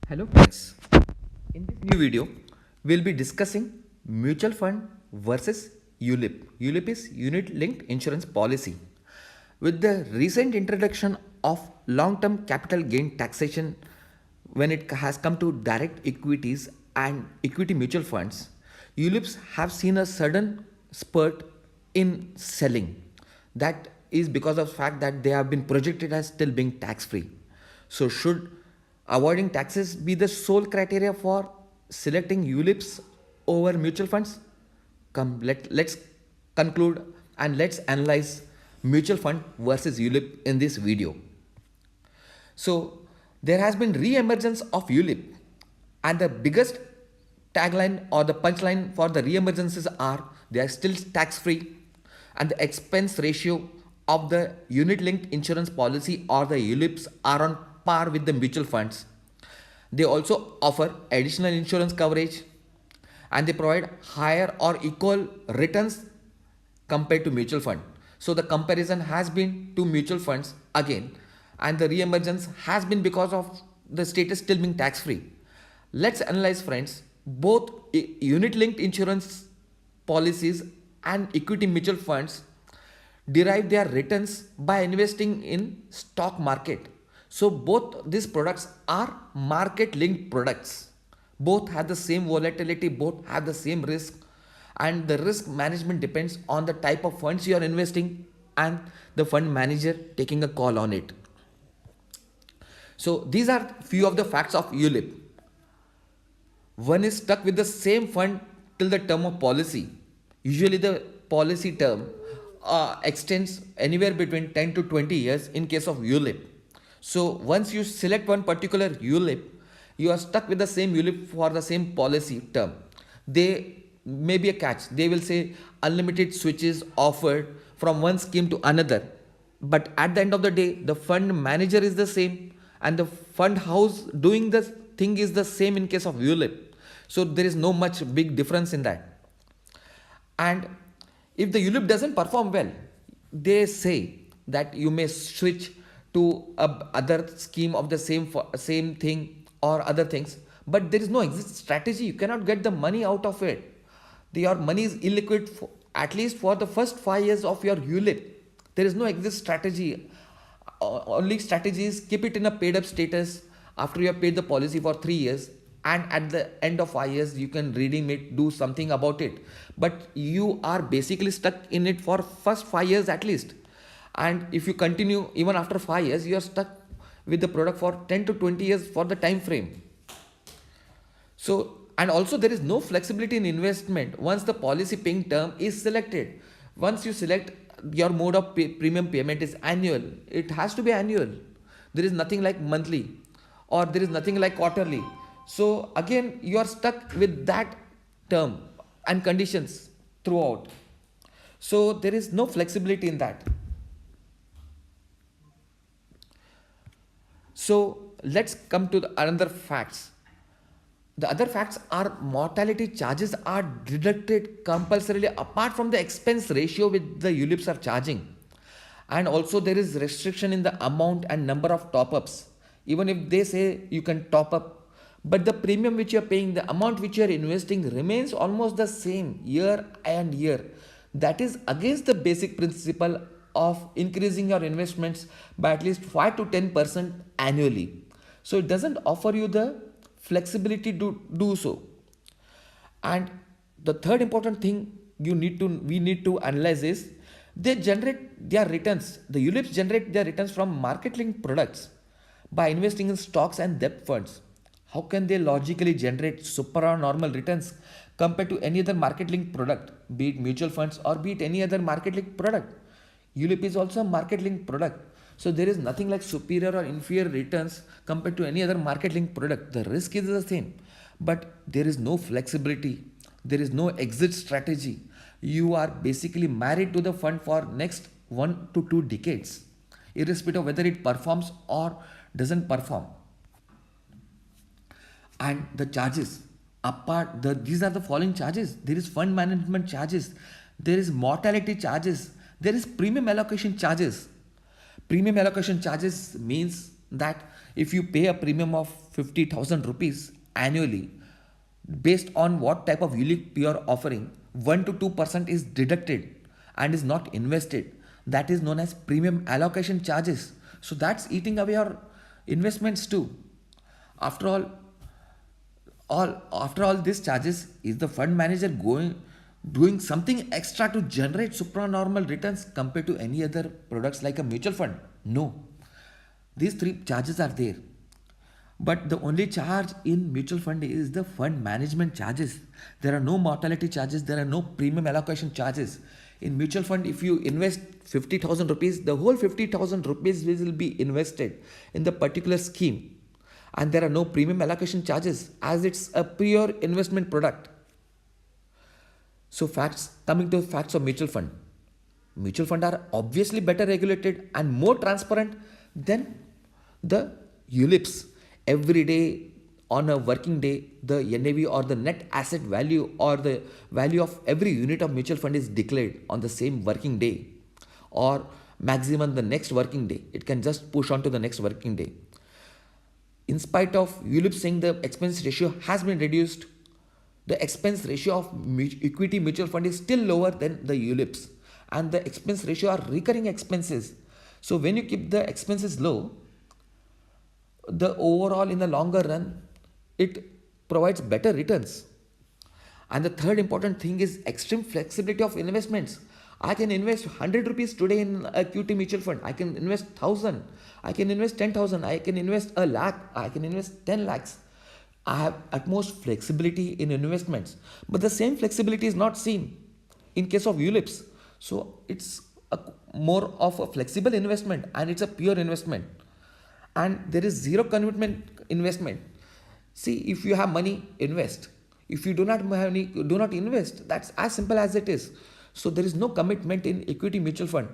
Hello friends, in this new video we'll be discussing mutual fund versus ULIP. ULIP is unit linked insurance policy. With the recent introduction of long term capital gain taxation when it has come to direct equities and equity mutual funds, ULIPs have seen a sudden spurt in selling. That is because of the fact that they have been projected as still being tax free. So should avoiding taxes be the sole criteria for selecting ULIPs over mutual funds? Let's conclude and let's analyze mutual fund versus ULIP in this video. So there has been re-emergence of ULIP, and the biggest tagline or the punchline for the re-emergences are they are still tax free, and the expense ratio of the unit linked insurance policy or the ULIPs are on par with the mutual funds. They also offer additional insurance coverage, and they provide higher or equal returns compared to mutual fund. So the comparison has been to mutual funds again, and the re-emergence has been because of the status still being tax free. Let's analyze, friends, both unit linked insurance policies and equity mutual funds derive their returns by investing in stock market. So both these products are market linked products. Both have the same volatility, both have the same risk, and the risk management depends on the type of funds you are investing and the fund manager taking a call on it. So these are few of the facts of ULIP. One is stuck with the same fund till the term of policy. Usually the policy term extends anywhere between 10 to 20 years in case of ULIP. So once you select one particular ULIP, you are stuck with the same ULIP for the same policy term. They may be a catch. They will say unlimited switches offered from one scheme to another. But at the end of the day, the fund manager is the same and the fund house doing the thing is the same in case of ULIP. So there is no much big difference in that. And if the ULIP doesn't perform well, they say that you may switch to a other scheme of the same thing or other things, but there is no exit strategy. You cannot get the money out of it. Your money is illiquid for, at least for the first 5 years of your ULIP. There is no exit strategy. Only strategy is keep it in a paid up status after you have paid the policy for 3 years, and at the end of 5 years you can redeem it, do something about it. But you are basically stuck in it for first 5 years at least. And if you continue even after 5 years, you are stuck with the product for 10 to 20 years for the time frame. So, and also there is no flexibility in investment once the policy paying term is selected. Once you select your mode of premium payment is annual, it has to be annual. There is nothing like monthly or there is nothing like quarterly. So again, you are stuck with that term and conditions throughout. So there is no flexibility in that. So let's come to the another facts. The other facts are mortality charges are deducted compulsorily apart from the expense ratio which the ULIPs are charging. And also there is restriction in the amount and number of top-ups. Even if they say you can top up, but the premium which you are paying, the amount which you are investing remains almost the same year and year. That is against the basic principle of increasing your investments by at least 5 to 10% annually. So it doesn't offer you the flexibility to do so. And the third important thing we need to analyze is they generate their returns. The ULIPs generate their returns from market linked products by investing in stocks and debt funds. How can they logically generate super or normal returns compared to any other market linked product, be it mutual funds or be it any other market linked product? ULIP is also a market linked product. So there is nothing like superior or inferior returns compared to any other market linked product. The risk is the same, but there is no flexibility. There is no exit strategy. You are basically married to the fund for next 1 to 2 decades, irrespective of whether it performs or doesn't perform. And the charges these are the following charges. There is fund management charges, there is mortality charges, there is premium allocation charges. Premium allocation charges means that If you pay a premium of 50,000 rupees annually, based on what type of ULIP you are offering, 1 to 2% is deducted and is not invested. That is known as premium allocation charges. So that's eating away your investments too. After all these charges, is the fund manager going doing something extra to generate supranormal returns compared to any other products like a mutual fund? No. These three charges are there. But the only charge in mutual fund is the fund management charges. There are no mortality charges, there are no premium allocation charges. In mutual fund, if you invest 50,000 rupees, the whole 50,000 rupees will be invested in the particular scheme. And there are no premium allocation charges as it's a pure investment product. So coming to facts of mutual fund. Mutual fund are obviously better regulated and more transparent than the ULIPs. Every day on a working day, the NAV or the net asset value or the value of every unit of mutual fund is declared on the same working day or maximum the next working day. It can just push on to the next working day. In spite of ULIP saying the expense ratio has been reduced, the expense ratio of equity mutual fund is still lower than the ULIPs, and the expense ratio are recurring expenses. So when you keep the expenses low, the overall in the longer run, it provides better returns. And the third important thing is extreme flexibility of investments. I can invest 100 rupees today in a QT mutual fund. I can invest 1000. I can invest 10,000. I can invest a lakh. I can invest 10 lakhs. I have utmost flexibility in investments. But the same flexibility is not seen in case of ULIPs. So it's more of a flexible investment and it's a pure investment. And there is zero commitment investment. See, if you have money, invest. If you do not have money, do not invest. That's as simple as it is. So there is no commitment in equity mutual fund.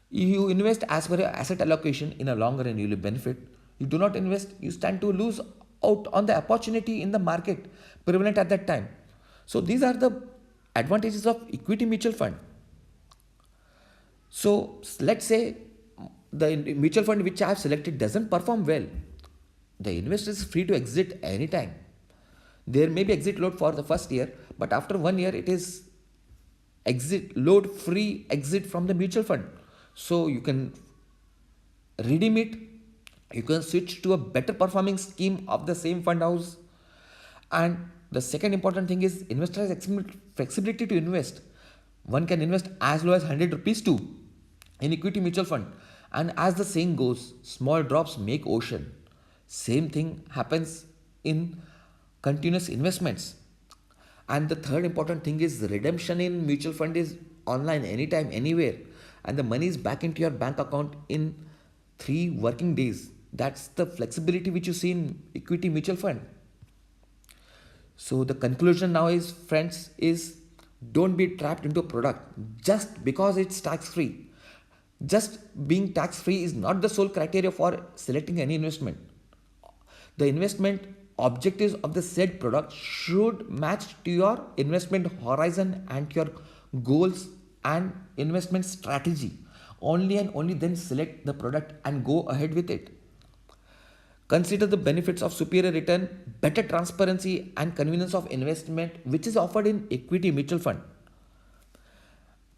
You invest as per your asset allocation in a long run, you will benefit. You do not invest, you stand to lose out on the opportunity in the market prevalent at that time. So these are the advantages of equity mutual fund. So let's say the mutual fund which I have selected doesn't perform well. The investor is free to exit anytime. There may be exit load for the first year, but after 1 year it is exit load free exit from the mutual fund. So you can redeem it, you can switch to a better performing scheme of the same fund house. And the second important thing is investor has flexibility to invest. One can invest as low as 100 rupees too in equity mutual fund. And as the saying goes, small drops make ocean. Same thing happens in continuous investments. And the third important thing is redemption in mutual fund is online anytime, anywhere. And the money is back into your bank account in 3 working days. That's the flexibility which you see in equity mutual fund. So the conclusion now is, friends, is don't be trapped into a product just because it's tax free. Just being tax free is not the sole criteria for selecting any investment. The investment objectives of the said product should match to your investment horizon and your goals and investment strategy. Only and only then select the product and go ahead with it. Consider the benefits of superior return, better transparency and convenience of investment which is offered in equity mutual fund.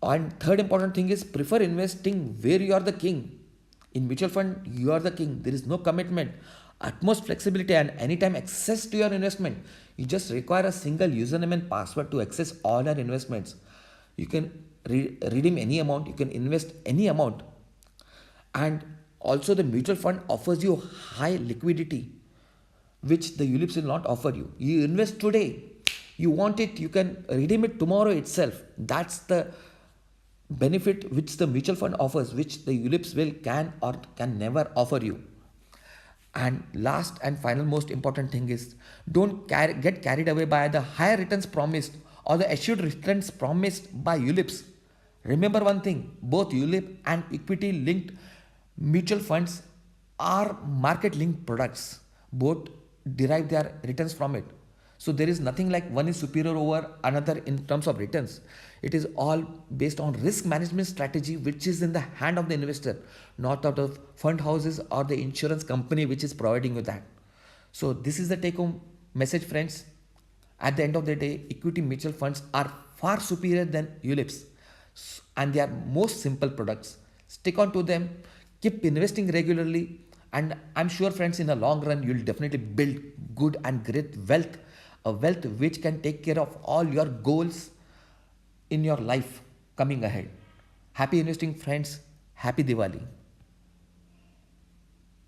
And third important thing is prefer investing where you are the king. In mutual fund, you are the king. There is no commitment, utmost flexibility and anytime access to your investment. You just require a single username and password to access all your investments. You can redeem any amount, you can invest any amount. And also the mutual fund offers you high liquidity, which the ULIPs will not offer you. You invest today, you want it, you can redeem it tomorrow itself. That's the benefit which the mutual fund offers, which the ULIPs can never offer you. And last and final most important thing is don't get carried away by the higher returns promised or the assured returns promised by ULIPs. Remember one thing, both ULIP and equity linked mutual funds are market linked products. Both derive their returns from it. So there is nothing like one is superior over another in terms of returns. It is all based on risk management strategy, which is in the hand of the investor, not out of fund houses or the insurance company which is providing you that. So this is the take home message, friends. At the end of the day, equity mutual funds are far superior than ULIPs, and they are most simple products. Stick on to them, keep investing regularly, and I'm sure, friends, in the long run, you'll definitely build good and great wealth, a wealth which can take care of all your goals in your life coming ahead. Happy investing, friends. Happy Diwali.